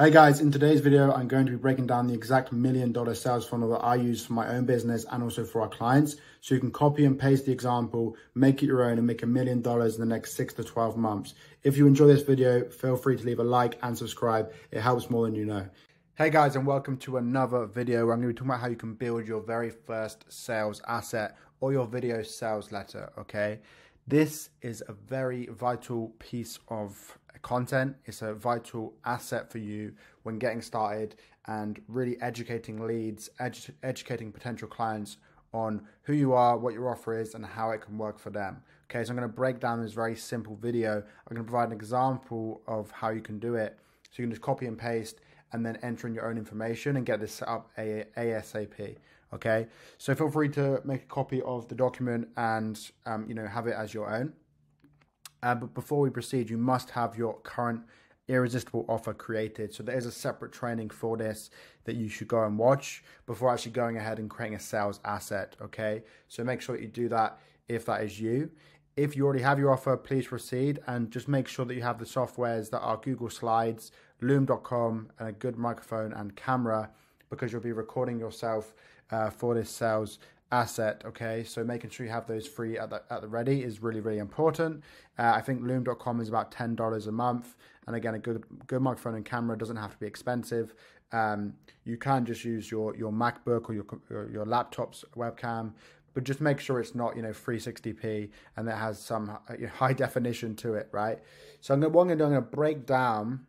Hey guys, in today's video, I'm going to be breaking down the exact $1 million sales funnel that I use for my own business and also for our clients. So you can copy and paste the example, make it your own and make $1 million in the next 6 to 12 months. If you enjoy this video, feel free to leave a like and subscribe. It helps more than you know. Hey guys, and welcome to another video where I'm going to be talking about how you can build your very first sales asset or your video sales letter, okay? This is a very vital piece of content. It's a vital asset for you when getting started and really educating leads, educating potential clients on who you are, what your offer is, and how it can work for them. Okay, so I'm going to break down this very simple video. I'm going to provide an example of how you can do it. So you can just copy and paste and then enter in your own information and get this set up ASAP. Okay, so feel free to make a copy of the document and have it as your own. But before we proceed, you must have your current irresistible offer created. So there is a separate training for this that you should go and watch before actually going ahead and creating a sales asset. Okay, so make sure that you do that if that is you. If you already have your offer, please proceed and just make sure that you have the softwares that are Google Slides, Loom.com, and a good microphone and camera, because you'll be recording yourself for this sales asset. Okay, so making sure you have those free at the ready is really important. I think Loom.com is about $10 a month, and again, a good microphone and camera doesn't have to be expensive. You can just use your MacBook or your laptop's webcam, but just make sure it's not 360p and that has some high definition to it, right? So I'm going to break down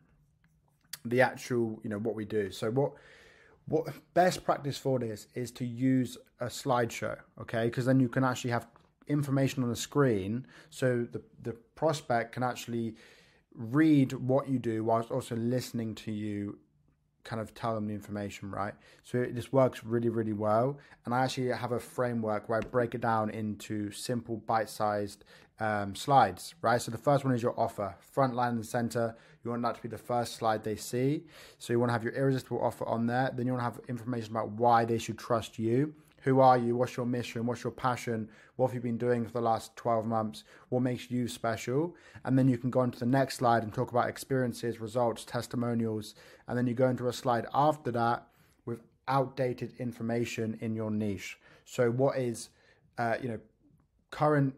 the actual what we do. So what best practice for this is to use a slideshow, okay? Because then you can actually have information on the screen, so the prospect can actually read what you do whilst also listening to you kind of tell them the information, right? So this works really well. And I actually have a framework where I break it down into simple bite-sized slides, right? So the first one is your offer, front line and center. You want that to be the first slide they see. So you want to have your irresistible offer on there. Then you want to have information about why they should trust you. Who are you? What's your mission? What's your passion? What have you been doing for the last 12 months? What makes you special? And then you can go on to the next slide and talk about experiences, results, testimonials. And then you go into a slide after that with outdated information in your niche. So what is, current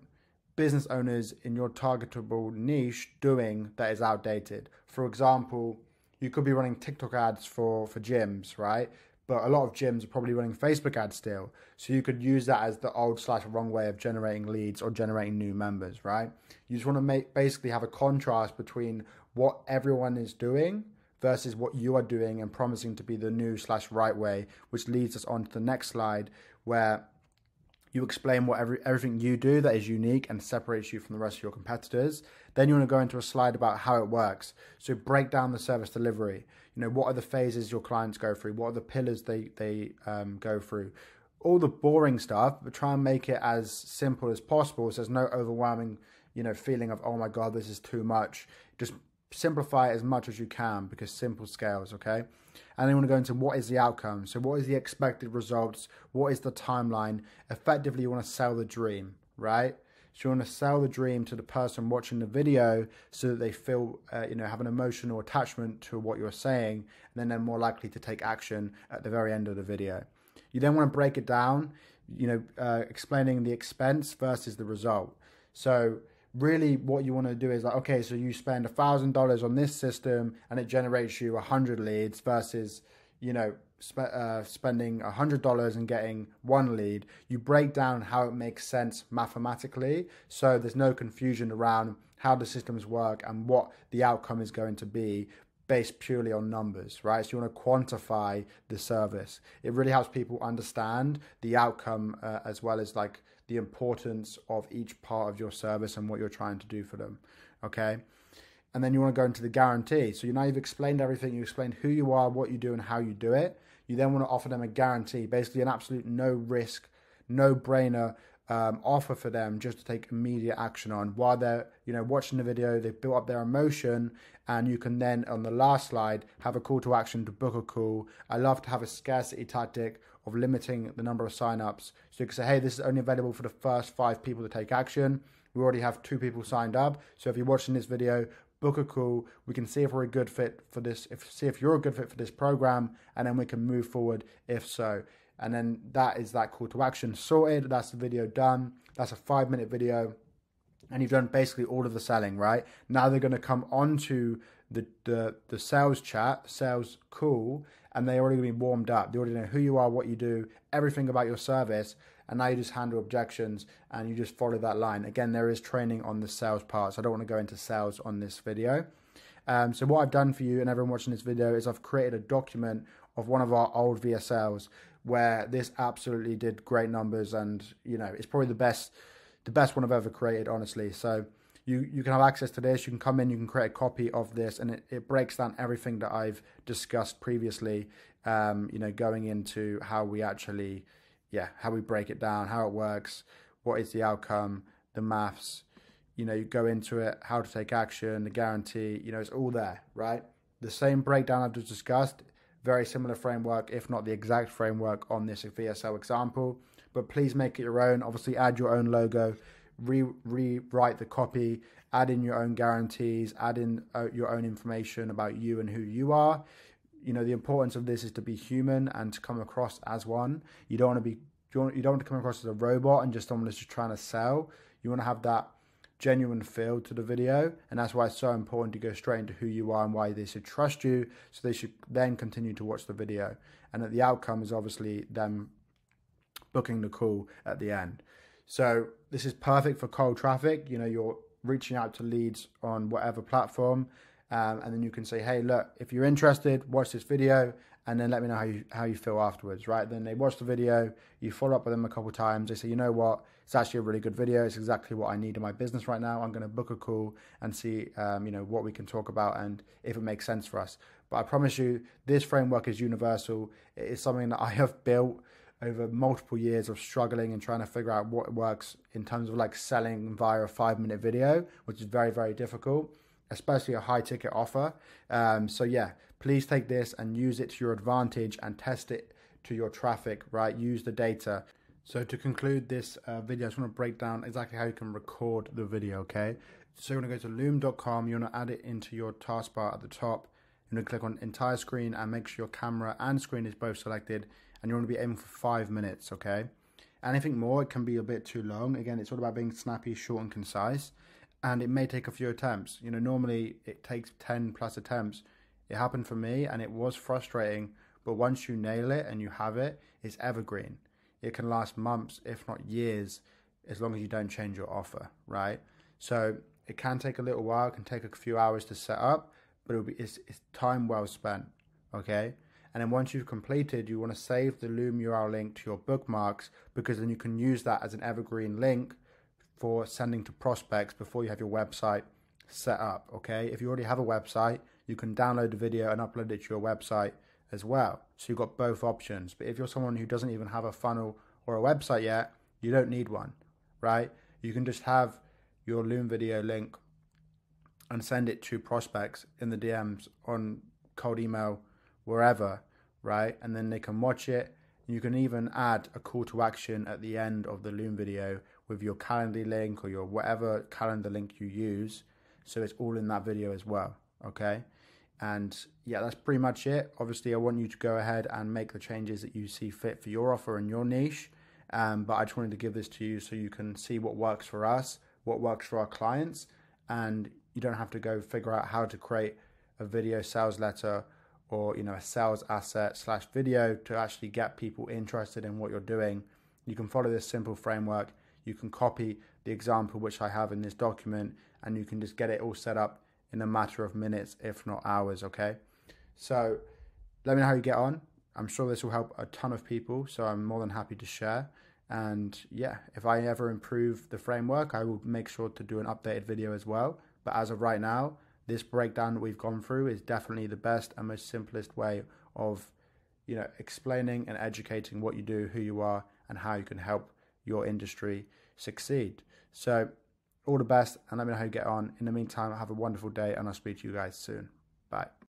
business owners in your targetable niche doing that is outdated? For example, you could be running TikTok ads for gyms, right? But a lot of gyms are probably running Facebook ads still. So you could use that as the old/wrong way of generating leads or generating new members, right? You just want to basically have a contrast between what everyone is doing versus what you are doing and promising to be the new/right way, which leads us on to the next slide where you explain what everything you do that is unique and separates you from the rest of your competitors. Then you want to go into a slide about how it works. So break down the service delivery. What are the phases your clients go through? What are the pillars they go through? All the boring stuff, but try and make it as simple as possible so there's no overwhelming, feeling of, oh my God, this is too much. Just simplify it as much as you can because simple scales, okay? And then you want to go into what is the outcome. So what is the expected results? What is the timeline? Effectively, you want to sell the dream, right? So you want to sell the dream to the person watching the video so that they feel, have an emotional attachment to what you're saying, and then they're more likely to take action at the very end of the video. You then want to break it down, explaining the expense versus the result. So really what you want to do is like, okay, so you spend $1,000 on this system and it generates you 100 leads versus, spending $100 and getting 1 lead. You break down how it makes sense mathematically, so there's no confusion around how the systems work and what the outcome is going to be based purely on numbers, right? So you want to quantify the service. It really helps people understand the outcome as well as like the importance of each part of your service and what you're trying to do for them, okay? And then you want to go into the guarantee. So now you've explained everything. You explained who you are, what you do, and how you do it. You then want to offer them a guarantee, basically an absolute no risk, no brainer offer for them just to take immediate action on while they're watching the video. They've built up their emotion, and you can then on the last slide have a call to action to book a call. I love to have a scarcity tactic of limiting the number of signups, so you can say, hey, this is only available for the first 5 people to take action. We already have 2 people signed up, so if you're watching this video, book a call. We can see if we're a good fit for this, see if you're a good fit for this program, and then we can move forward if so. And then that is that call to action sorted. That's the video done. That's a 5-minute video. And you've done basically all of the selling, right? Now they're going to come onto the sales chat, sales call, and they're already going to be warmed up. They already know who you are, what you do, everything about your service. And now you just handle objections and you just follow that line. Again, there is training on the sales part, so I don't want to go into sales on this video. So what I've done for you and everyone watching this video is I've created a document of one of our old VSLs where this absolutely did great numbers, and you know, it's probably the best one I've ever created, honestly. So you can have access to this. You can come in, you can create a copy of this, and it breaks down everything that I've discussed previously, you know, going into how we actually, how we break it down, how it works, what is the outcome, the maths, you know, you go into it, how to take action, the guarantee, you know, it's all there, right? The same breakdown I've just discussed, very similar framework, if not the exact framework on this VSL example, but please make it your own. Obviously add your own logo, rewrite the copy, add in your own guarantees, add in your own information about you and who you are. You know, the importance of this is to be human and to come across as one. You don't want to come across as a robot and just someone that's just trying to sell. You want to have that genuine feel to the video, and that's why it's so important to go straight into who you are and why they should trust you, so they should then continue to watch the video. And that the outcome is obviously them booking the call at the end. So this is perfect for cold traffic. You know, you're reaching out to leads on whatever platform, and then you can say, hey, look, if you're interested, watch this video, and then let me know how you feel afterwards, right? Then they watch the video, you follow up with them a couple of times, they say, you know what, it's actually a really good video, it's exactly what I need in my business right now, I'm going to book a call and see you know, what we can talk about and if it makes sense for us. But I promise you, this framework is universal. It is something that I have built over multiple years of struggling and trying to figure out what works in terms of like selling via a 5-minute video, which is very, very difficult, especially a high ticket offer. So yeah, please take this and use it to your advantage and test it to your traffic, right? Use the data. So to conclude this video, I just want to break down exactly how you can record the video, okay? So you're going to go to loom.com, you want to add it into your taskbar at the top. You're going to click on entire screen and make sure your camera and screen is both selected, and you want to be aiming for 5 minutes, okay? Anything more, it can be a bit too long. Again, it's all about being snappy, short and concise, and it may take a few attempts. You know, normally it takes 10 plus attempts. It happened for me and it was frustrating, but once you nail it and you have it, it's evergreen. It can last months, if not years, as long as you don't change your offer, right? So it can take a little while, it can take a few hours to set up, but it's time well spent, okay? And then once you've completed, you want to save the Loom URL link to your bookmarks, because then you can use that as an evergreen link for sending to prospects before you have your website set up, okay? If you already have a website, you can download the video and upload it to your website as well. So you've got both options. But if you're someone who doesn't even have a funnel or a website yet, you don't need one, right? You can just have your Loom video link and send it to prospects in the DMs, on cold email, wherever, right? And then they can watch it. You can even add a call to action at the end of the Loom video with your Calendly link or your whatever calendar link you use. So it's all in that video as well, okay? And yeah, that's pretty much it. Obviously, I want you to go ahead and make the changes that you see fit for your offer and your niche. But I just wanted to give this to you so you can see what works for us, what works for our clients, and you don't have to go figure out how to create a video sales letter or, you know, a sales asset / video to actually get people interested in what you're doing. You can follow this simple framework. You can copy the example which I have in this document, and you can just get it all set up in a matter of minutes, if not hours, okay? So let me know how you get on. I'm sure this will help a ton of people, so I'm more than happy to share. And yeah, if I ever improve the framework, I will make sure to do an updated video as well. But as of right now, this breakdown that we've gone through is definitely the best and most simplest way of, you know, explaining and educating what you do, who you are, and how you can help your industry succeed. So all the best, and let me know how you get on. In the meantime, have a wonderful day, and I'll speak to you guys soon. Bye.